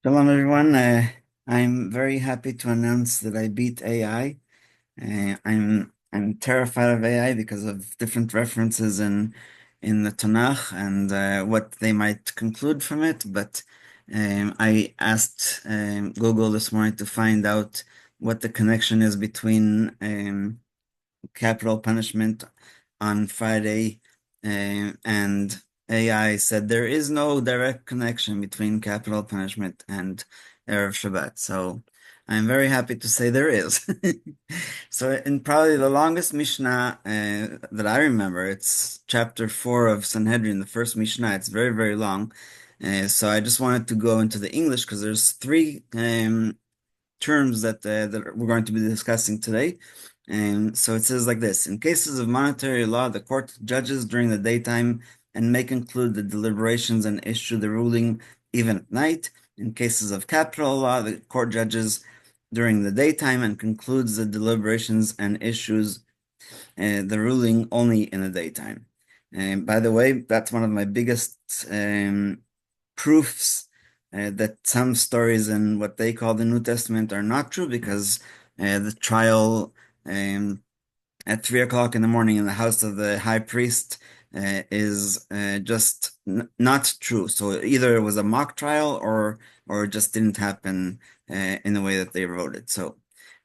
Shalom, everyone. I'm very happy to announce that I beat AI. I'm terrified of AI because of different references in the Tanakh and what they might conclude from it. But I asked Google this morning to find out what the connection is between capital punishment on Friday, and AI said there is no direct connection between capital punishment and Erev Shabbat. So I'm very happy to say there is. So in probably the longest Mishnah that I remember, it's chapter 4 of Sanhedrin, the first Mishnah. It's very, very long. So I just wanted to go into the English because there's three terms that we're going to be discussing today. And so it says like this: in cases of monetary law, the court judges during the daytime and may conclude the deliberations and issue the ruling even at night. In cases of capital law, the court judges during the daytime and concludes the deliberations and issues the ruling only in the daytime. And by the way, that's one of my biggest proofs that some stories in what they call the New Testament are not true, because the trial at 3 o'clock in the morning in the house of the high priest is just not true. So either it was a mock trial or it just didn't happen in the way that they wrote it. So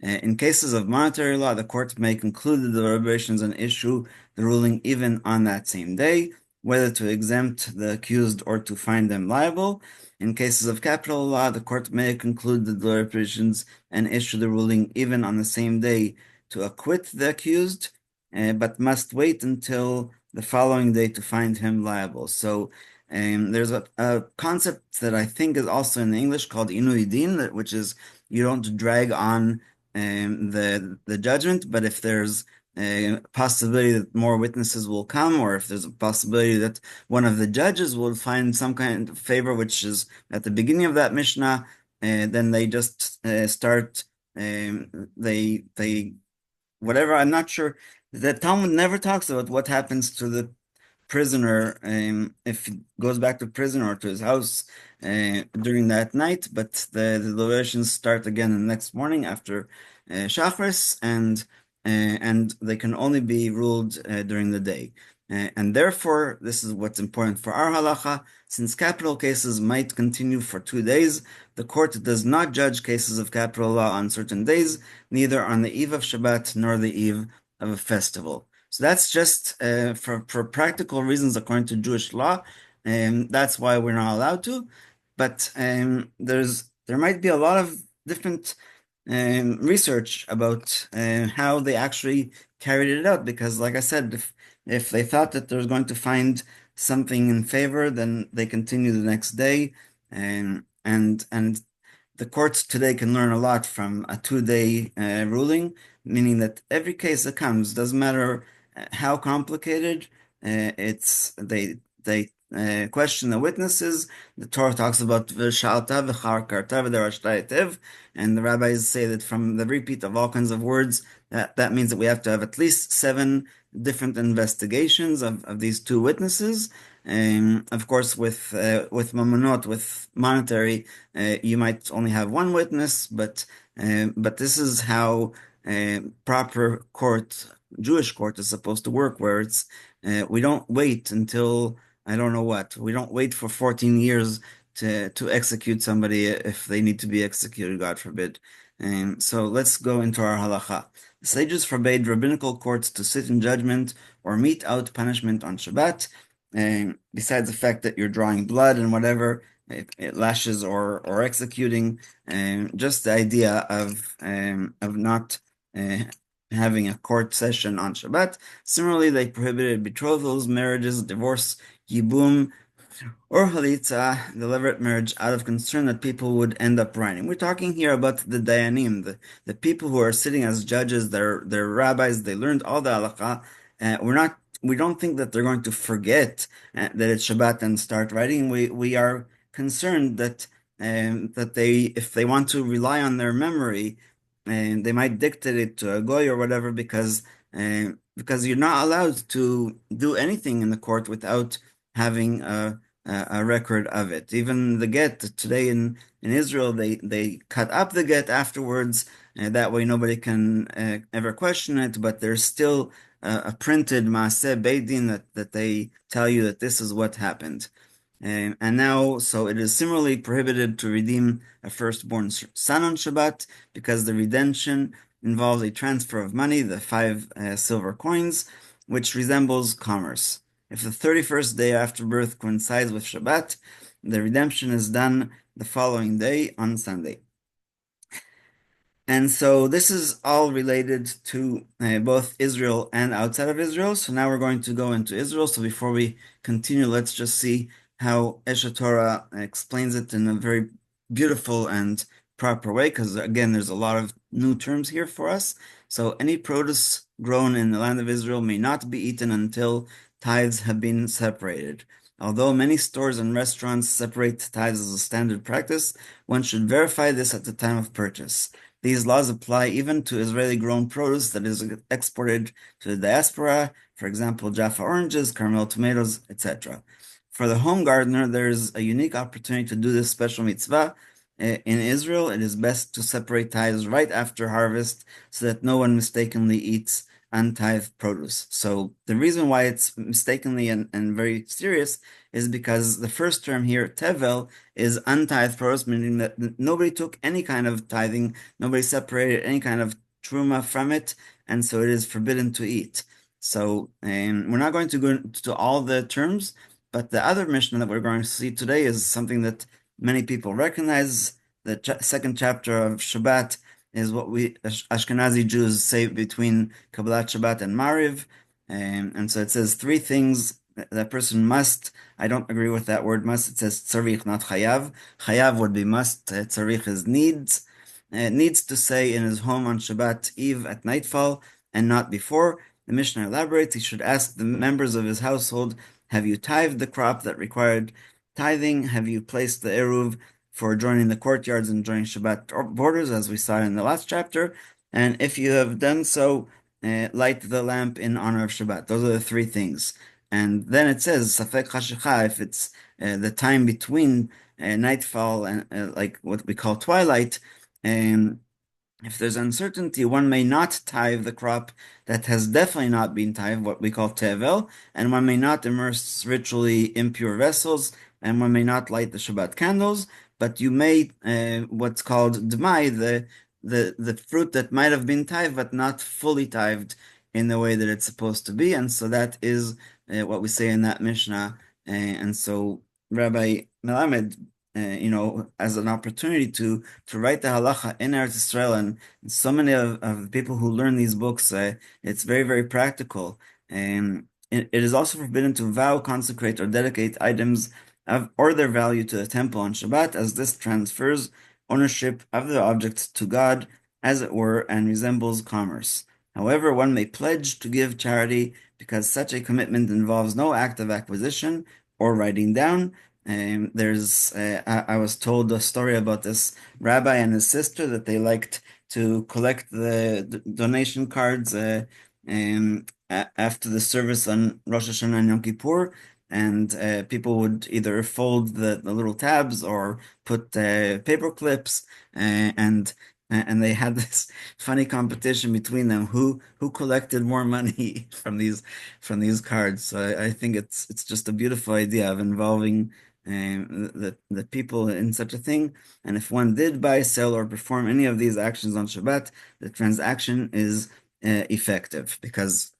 in cases of monetary law, the court may conclude the deliberations and issue the ruling even on that same day, whether to exempt the accused or to find them liable. In cases of capital law, the court may conclude the deliberations and issue the ruling even on the same day to acquit the accused, but must wait until the following day to find him liable. So there's a concept that I think is also in English called Inui Din, which is you don't drag on the judgment, but if there's a possibility that more witnesses will come, or if there's a possibility that one of the judges will find some kind of favor, which is at the beginning of that Mishnah, then they just start they whatever. I'm not sure. The Talmud never talks about what happens to the prisoner if he goes back to prison or to his house during that night, but the deliberations start again the next morning after Shachris, and they can only be ruled during the day. And therefore, this is what's important for our halacha. Since capital cases might continue for 2 days, the court does not judge cases of capital law on certain days, neither on the eve of Shabbat nor the eve of a festival. So that's just for practical reasons according to Jewish law, and that's why we're not allowed to. But there might be a lot of different research about how they actually carried it out. Because, like I said, if they thought that they're going to find something in favor, then they continue the next day, and the courts today can learn a lot from a 2 day ruling, meaning that every case that comes, doesn't matter how complicated, they question the witnesses. The Torah talks about v'shalta v'charkarta v'derashtaitev, and the rabbis say that from the repeat of all kinds of words, that means that we have to have at least 7 different investigations of these two witnesses. Of course, with mamonot, with monetary, you might only have one witness, but this is how proper court, Jewish court, is supposed to work, where it's we don't wait until I don't know what. We don't wait for 14 years to execute somebody if they need to be executed, God forbid. So let's go into our halacha. The sages forbade rabbinical courts to sit in judgment or mete out punishment on Shabbat. Besides the fact that you're drawing blood and whatever, it lashes or executing, just the idea of not having a court session on Shabbat. Similarly, they prohibited betrothals, marriages, divorce, yibum, or halitza, the levirate marriage, out of concern that people would end up rioting. We're talking here about the dayanim, the people who are sitting as judges. They're rabbis. They learned all the halacha. We don't think that they're going to forget that it's Shabbat and start writing. We are concerned that if they want to rely on their memory, and they might dictate it to a goy or whatever, because you're not allowed to do anything in the court without having a record of it. Even the get today in Israel, they cut up the get afterwards. That way nobody can ever question it, but there's still a printed Maaseh Beidin that they tell you that this is what happened. And now, so it is similarly prohibited to redeem a firstborn son on Shabbat because the redemption involves a transfer of money, the five silver coins, which resembles commerce. If the 31st day after birth coincides with Shabbat, the redemption is done the following day on Sunday. And so this is all related to both Israel and outside of Israel. So now we're going to go into Israel. So before we continue, let's just see how Eshet Torah explains it in a very beautiful and proper way, because again, there's a lot of new terms here for us. So any produce grown in the land of Israel may not be eaten until tithes have been separated. Although many stores and restaurants separate tithes as a standard practice, one should verify this at the time of purchase. These laws apply even to Israeli-grown produce that is exported to the diaspora, for example, Jaffa oranges, Carmel tomatoes, etc. For the home gardener, there is a unique opportunity to do this special mitzvah. In Israel, it is best to separate tithes right after harvest so that no one mistakenly eats untithed produce. So the reason why it's mistakenly and very serious is because the first term here, tevel, is untithed produce, meaning that nobody took any kind of tithing, nobody separated any kind of truma from it, and so it is forbidden to eat. So we're not going to go into all the terms, but the other mission that we're going to see today is something that many people recognize. The second chapter of Shabbat is what we Ashkenazi Jews say between Kabbalat Shabbat and Mariv. And so it says three things that person must. I don't agree with that word must. It says tzarich, not chayav. Chayav would be must. Tzarich is needs. Needs to say in his home on Shabbat Eve at nightfall and not before. The Mishnah elaborates, he should ask the members of his household, have you tithed the crop that required tithing? Have you placed the eruv for joining the courtyards and joining Shabbat borders, as we saw in the last chapter? And if you have done so, light the lamp in honor of Shabbat. Those are the three things. And then it says, Safek Chashicha, if it's the time between nightfall and like what we call twilight, and if there's uncertainty, one may not tithe the crop that has definitely not been tithed, what we call tevel, and one may not immerse ritually impure vessels, and one may not light the Shabbat candles, but you may, what's called dmai, the fruit that might have been tithed, but not fully tithed in the way that it's supposed to be, and so that is what we say in that Mishnah, and so Rabbi Melamed as an opportunity to write the halacha in Eretz Israel, and so many of the people who learn these books, it's very, very practical. And it is also forbidden to vow, consecrate, or dedicate items or their value to the temple on Shabbat, as this transfers ownership of the object to God, as it were, and resembles commerce. However, one may pledge to give charity because such a commitment involves no act of acquisition or writing down. I was told a story about this rabbi and his sister that they liked to collect the donation cards after the service on Rosh Hashanah and Yom Kippur, and people would either fold the little tabs or put paper clips, and they had this funny competition between them who collected more money from these cards. So I think it's just a beautiful idea of involving the people in such a thing. And if one did buy, sell, or perform any of these actions on Shabbat, the transaction is effective because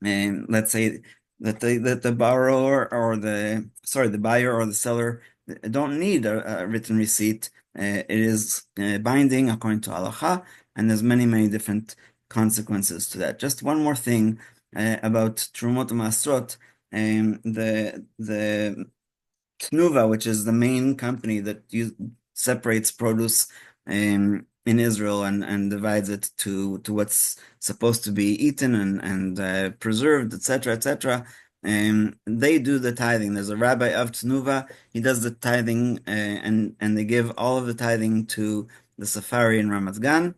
let's say that the borrower or the buyer or the seller don't need a written receipt. It is binding according to Halacha, and there's many different consequences to that. Just one more thing about Trumot Masrot. The Tnuva, which is the main company that separates produce in Israel and divides it to what's supposed to be eaten and preserved, etc., etc. They do the tithing. There's a rabbi of Tnuva. He does the tithing, and they give all of the tithing to the safari in Ramat Gan,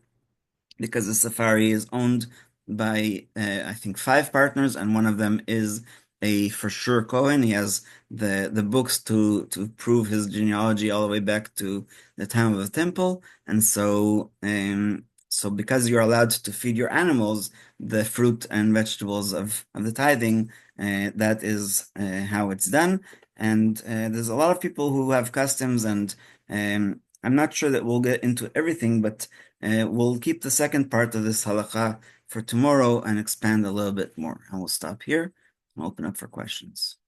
because the safari is owned by I think 5 partners, and one of them is a for sure Cohen. He has the books to prove his genealogy all the way back to the time of the temple, and so because you're allowed to feed your animals the fruit and vegetables of the tithing, that is how it's done. And there's a lot of people who have customs, and I'm not sure that we'll get into everything, but we'll keep the second part of this halacha for tomorrow and expand a little bit more. And we'll stop here and open up for questions.